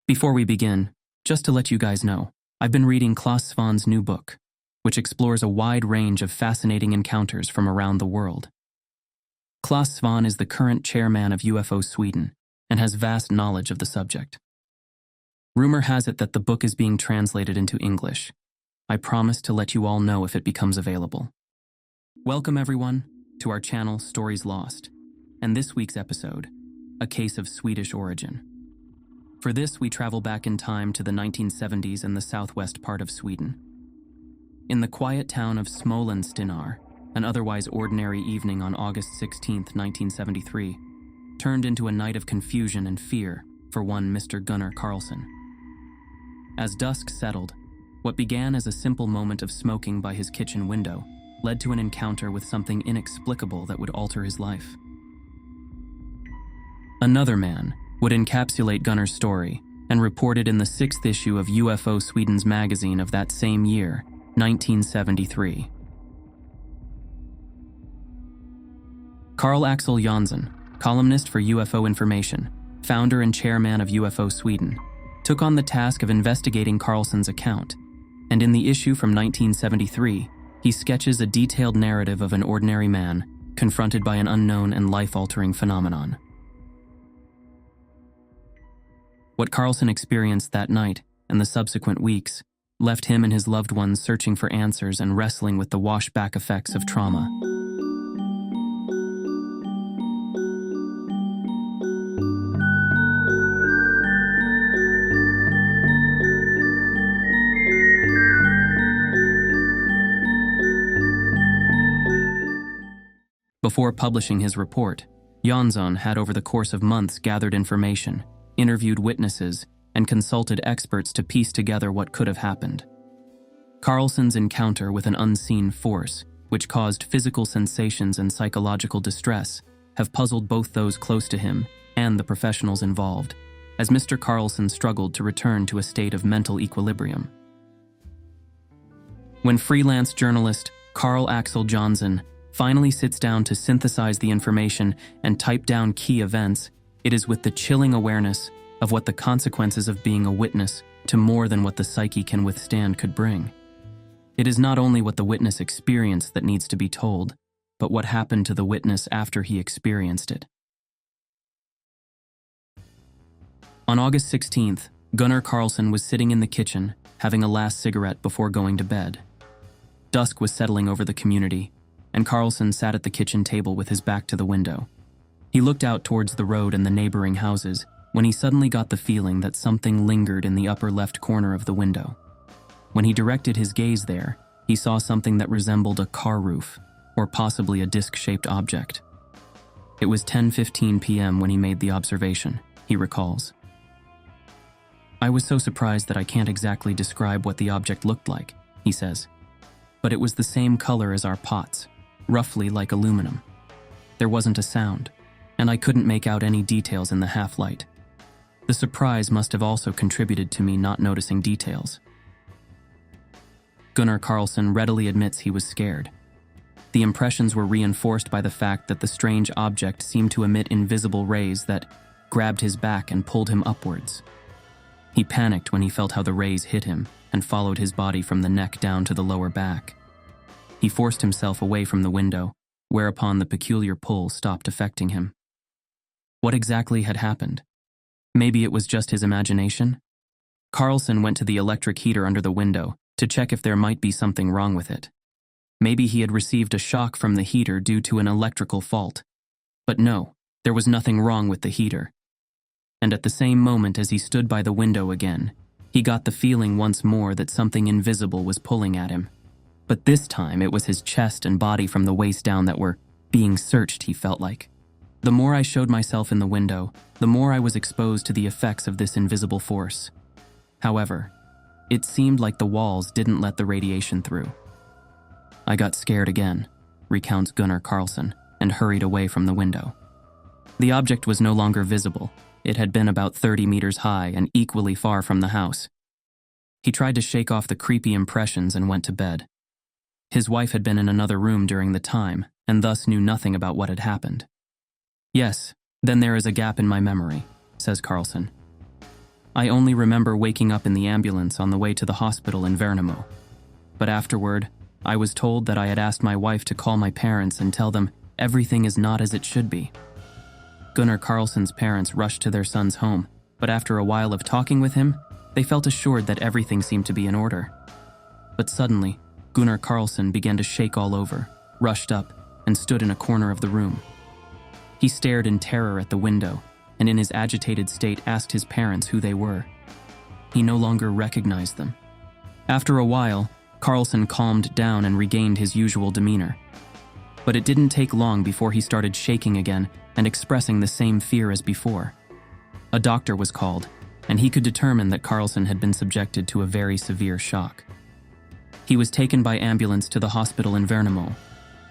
Before we begin, just to let you guys know, I've been reading Klaus Svan's new book, which explores a wide range of fascinating encounters from around the world. Klaus Svan is the current chairman of UFO Sweden and has vast knowledge of the subject. Rumor has it that the book is being translated into English. I promise to let you all know if it becomes available. Welcome everyone to our channel Stories Lost, and this week's episode, A Case of Swedish Origin. For this, we travel back in time to the 1970s and the southwest part of Sweden. In the quiet town of Smålandsstenar, an otherwise ordinary evening on August 16, 1973, turned into a night of confusion and fear for one Mr. Gunnar Carlson. As dusk settled, what began as a simple moment of smoking by his kitchen window led to an encounter with something inexplicable that would alter his life. Another man would encapsulate Gunnar's story and report it in the 6th issue of UFO Sweden's magazine of that same year, 1973. Carl Axel Jansson, columnist for UFO Information, founder and chairman of UFO Sweden, took on the task of investigating Carlson's account, and in the issue from 1973, he sketches a detailed narrative of an ordinary man confronted by an unknown and life-altering phenomenon. What Carlson experienced that night and the subsequent weeks left him and his loved ones searching for answers and wrestling with the washback effects of trauma. Before publishing his report, Jansson had over the course of months gathered information, interviewed witnesses, and consulted experts to piece together what could have happened. Carlson's encounter with an unseen force, which caused physical sensations and psychological distress, have puzzled both those close to him and the professionals involved, as Mr. Carlson struggled to return to a state of mental equilibrium. When freelance journalist Carl Axel Jansson finally sits down to synthesize the information and type down key events, it is with the chilling awareness of what the consequences of being a witness to more than what the psyche can withstand could bring. It is not only what the witness experienced that needs to be told, but what happened to the witness after he experienced it. On August 16th, Gunnar Carlson was sitting in the kitchen, having a last cigarette before going to bed. Dusk was settling over the community, and Carlson sat at the kitchen table with his back to the window. He looked out towards the road and the neighboring houses when he suddenly got the feeling that something lingered in the upper left corner of the window. When he directed his gaze there, he saw something that resembled a car roof, or possibly a disc-shaped object. It was 10:15 p.m. when he made the observation, he recalls. "I was so surprised that I can't exactly describe what the object looked like," he says. "But it was the same color as our pots, roughly like aluminum. There wasn't a sound, and I couldn't make out any details in the half-light. The surprise must have also contributed to me not noticing details." Gunnar Carlson readily admits he was scared. The impressions were reinforced by the fact that the strange object seemed to emit invisible rays that grabbed his back and pulled him upwards. He panicked when he felt how the rays hit him and followed his body from the neck down to the lower back. He forced himself away from the window, whereupon the peculiar pull stopped affecting him. What exactly had happened? Maybe it was just his imagination? Carlson went to the electric heater under the window to check if there might be something wrong with it. Maybe he had received a shock from the heater due to an electrical fault. But no, there was nothing wrong with the heater. And at the same moment as he stood by the window again, he got the feeling once more that something invisible was pulling at him. But this time it was his chest and body from the waist down that were being searched, he felt like. The more I showed myself in the window, the more I was exposed to the effects of this invisible force. However, it seemed like the walls didn't let the radiation through. I got scared again, recounts Gunnar Carlson, and hurried away from the window. The object was no longer visible. It had been about 30 meters high and equally far from the house. He tried to shake off the creepy impressions and went to bed. His wife had been in another room during the time, and thus knew nothing about what had happened. "Yes, then there is a gap in my memory," says Carlson. I only remember waking up in the ambulance on the way to the hospital in Värnamo. But afterward, I was told that I had asked my wife to call my parents and tell them everything is not as it should be. Gunnar Carlsson's parents rushed to their son's home, but after a while of talking with him, they felt assured that everything seemed to be in order. But suddenly, Gunnar Carlsson began to shake all over, rushed up, and stood in a corner of the room. He stared in terror at the window, and in his agitated state asked his parents who they were. He no longer recognized them. After a while, Carlsson calmed down and regained his usual demeanor. But it didn't take long before he started shaking again and expressing the same fear as before. A doctor was called, and he could determine that Carlsson had been subjected to a very severe shock. He was taken by ambulance to the hospital in Värnamo,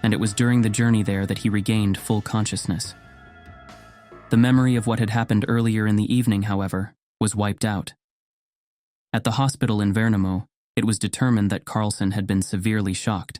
and it was during the journey there that he regained full consciousness. The memory of what had happened earlier in the evening, however, was wiped out. At the hospital in Värnamo, it was determined that Carlsson had been severely shocked.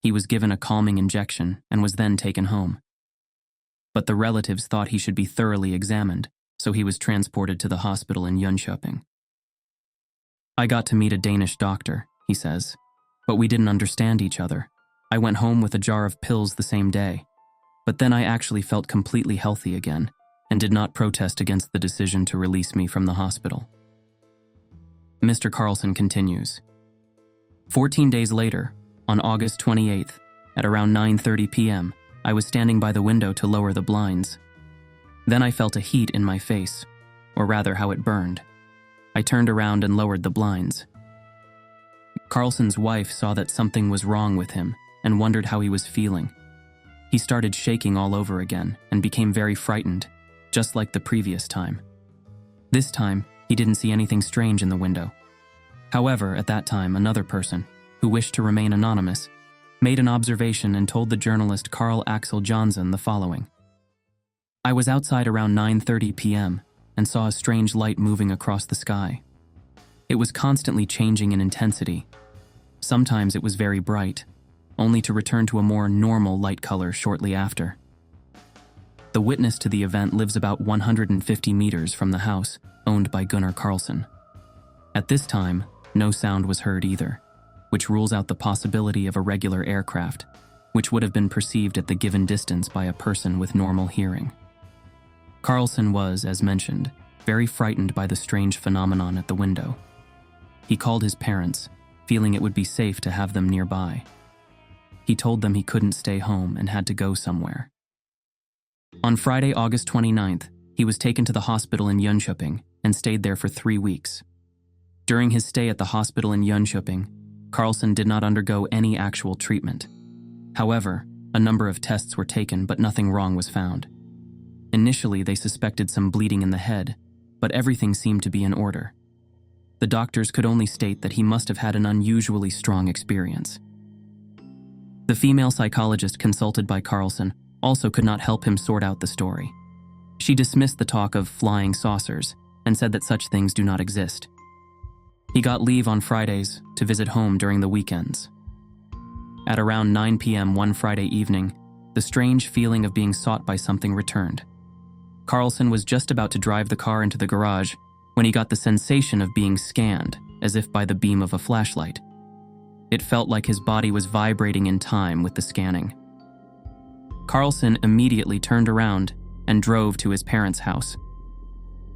He was given a calming injection and was then taken home. But the relatives thought he should be thoroughly examined, so he was transported to the hospital in Jönköping. I got to meet a Danish doctor, he says, but we didn't understand each other. I went home with a jar of pills the same day, but then I actually felt completely healthy again and did not protest against the decision to release me from the hospital. Mr. Carlsson continues. 14 days later, on August 28th, at around 9:30 p.m., I was standing by the window to lower the blinds. Then I felt a heat in my face, or rather how it burned. I turned around and lowered the blinds. Carlsson's wife saw that something was wrong with him and wondered how he was feeling. He started shaking all over again and became very frightened, just like the previous time. This time, he didn't see anything strange in the window. However, at that time, another person, who wished to remain anonymous, made an observation and told the journalist Carl Axel Johnson the following. I was outside around 9:30 p.m. and saw a strange light moving across the sky. It was constantly changing in intensity. Sometimes it was very bright, only to return to a more normal light color shortly after. The witness to the event lives about 150 meters from the house owned by Gunnar Carlsson. At this time, no sound was heard either, which rules out the possibility of a regular aircraft, which would have been perceived at the given distance by a person with normal hearing. Carlsson was, as mentioned, very frightened by the strange phenomenon at the window. He called his parents, feeling it would be safe to have them nearby. He told them he couldn't stay home and had to go somewhere. On Friday, August 29th, he was taken to the hospital in Jönköping and stayed there for 3 weeks. During his stay at the hospital in Jönköping, Carlsson did not undergo any actual treatment. However, a number of tests were taken, but nothing wrong was found. Initially, they suspected some bleeding in the head, but everything seemed to be in order. The doctors could only state that he must have had an unusually strong experience. The female psychologist consulted by Carlsson also could not help him sort out the story. She dismissed the talk of flying saucers and said that such things do not exist. He got leave on Fridays to visit home during the weekends. At around 9 p.m. one Friday evening, the strange feeling of being sought by something returned. Carlsson was just about to drive the car into the garage when he got the sensation of being scanned, as if by the beam of a flashlight. It felt like his body was vibrating in time with the scanning. Carlsson immediately turned around and drove to his parents' house.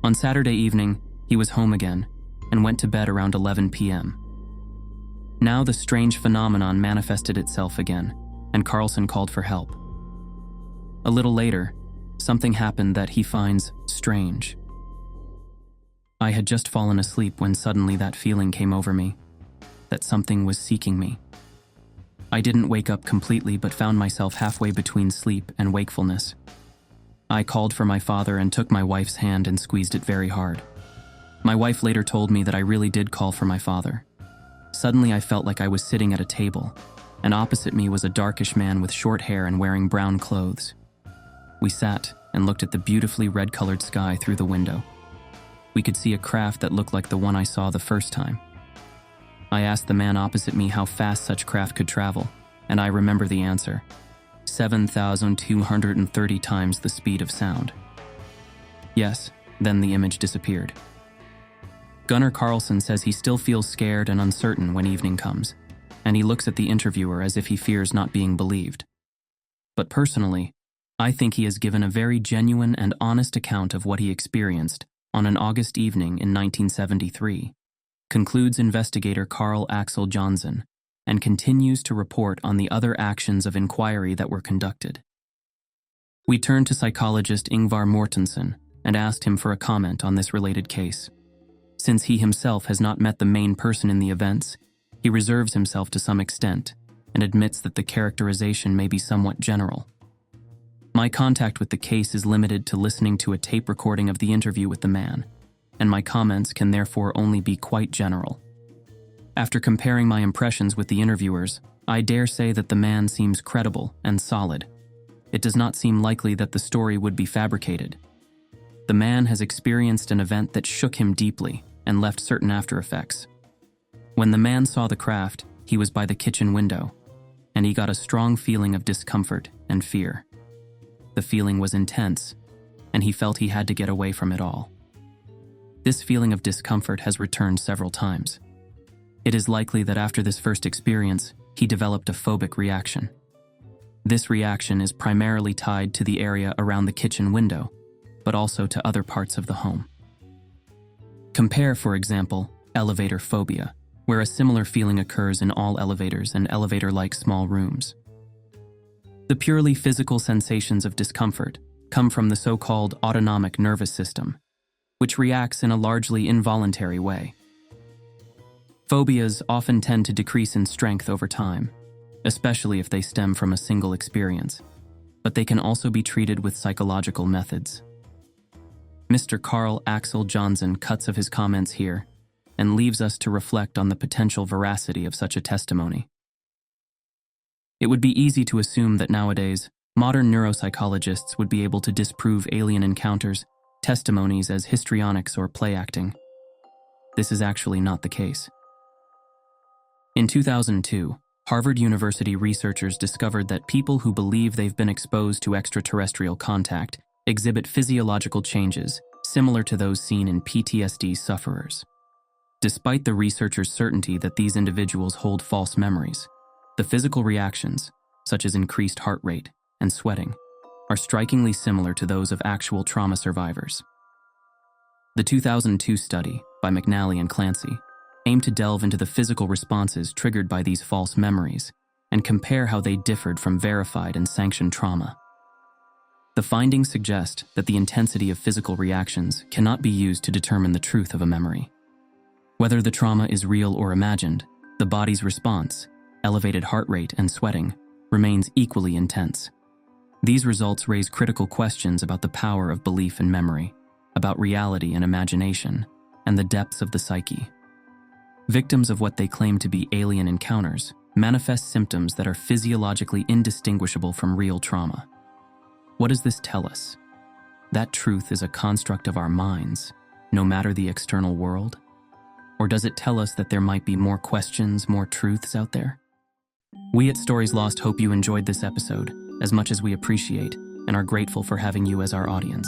On Saturday evening, he was home again and went to bed around 11 p.m. Now the strange phenomenon manifested itself again, and Carlsson called for help. A little later, something happened that he finds strange. I had just fallen asleep when suddenly that feeling came over me, that something was seeking me. I didn't wake up completely but found myself halfway between sleep and wakefulness. I called for my father and took my wife's hand and squeezed it very hard. My wife later told me that I really did call for my father. Suddenly I felt like I was sitting at a table, and opposite me was a darkish man with short hair and wearing brown clothes. We sat and looked at the beautifully red-colored sky through the window. We could see a craft that looked like the one I saw the first time. I asked the man opposite me how fast such craft could travel, and I remember the answer: 7,230 times the speed of sound. Yes, then the image disappeared. Gunnar Carlson says he still feels scared and uncertain when evening comes, and he looks at the interviewer as if he fears not being believed. But personally, I think he has given a very genuine and honest account of what he experienced on an August evening in 1973, concludes investigator Carl Axel Johnson, and continues to report on the other actions of inquiry that were conducted. We turned to psychologist Ingvar Mortensen and asked him for a comment on this related case. Since he himself has not met the main person in the events, he reserves himself to some extent and admits that the characterization may be somewhat general. My contact with the case is limited to listening to a tape recording of the interview with the man, and my comments can therefore only be quite general. After comparing my impressions with the interviewers, I dare say that the man seems credible and solid. It does not seem likely that the story would be fabricated. The man has experienced an event that shook him deeply and left certain after effects. When the man saw the craft, he was by the kitchen window, and he got a strong feeling of discomfort and fear. The feeling was intense, and he felt he had to get away from it all. This feeling of discomfort has returned several times. It is likely that after this first experience, he developed a phobic reaction. This reaction is primarily tied to the area around the kitchen window, but also to other parts of the home. Compare, for example, elevator phobia, where a similar feeling occurs in all elevators and elevator-like small rooms. The purely physical sensations of discomfort come from the so-called autonomic nervous system, which reacts in a largely involuntary way. Phobias often tend to decrease in strength over time, especially if they stem from a single experience, but they can also be treated with psychological methods. Mr. Carl Axel Johnson cuts of his comments here and leaves us to reflect on the potential veracity of such a testimony. It would be easy to assume that nowadays, modern neuropsychologists would be able to disprove alien encounters, testimonies as histrionics or play acting. This is actually not the case. In 2002, Harvard University researchers discovered that people who believe they've been exposed to extraterrestrial contact exhibit physiological changes similar to those seen in PTSD sufferers. Despite the researchers' certainty that these individuals hold false memories, the physical reactions, such as increased heart rate and sweating, are strikingly similar to those of actual trauma survivors. The 2002 study, by McNally and Clancy, aimed to delve into the physical responses triggered by these false memories and compare how they differed from verified and sanctioned trauma. The findings suggest that the intensity of physical reactions cannot be used to determine the truth of a memory. Whether the trauma is real or imagined, the body's response, elevated heart rate and sweating, remains equally intense. These results raise critical questions about the power of belief and memory, about reality and imagination, and the depths of the psyche. Victims of what they claim to be alien encounters manifest symptoms that are physiologically indistinguishable from real trauma. What does this tell us? That truth is a construct of our minds, no matter the external world? Or does it tell us that there might be more questions, more truths out there? We at Stories Lost hope you enjoyed this episode as much as we appreciate and are grateful for having you as our audience.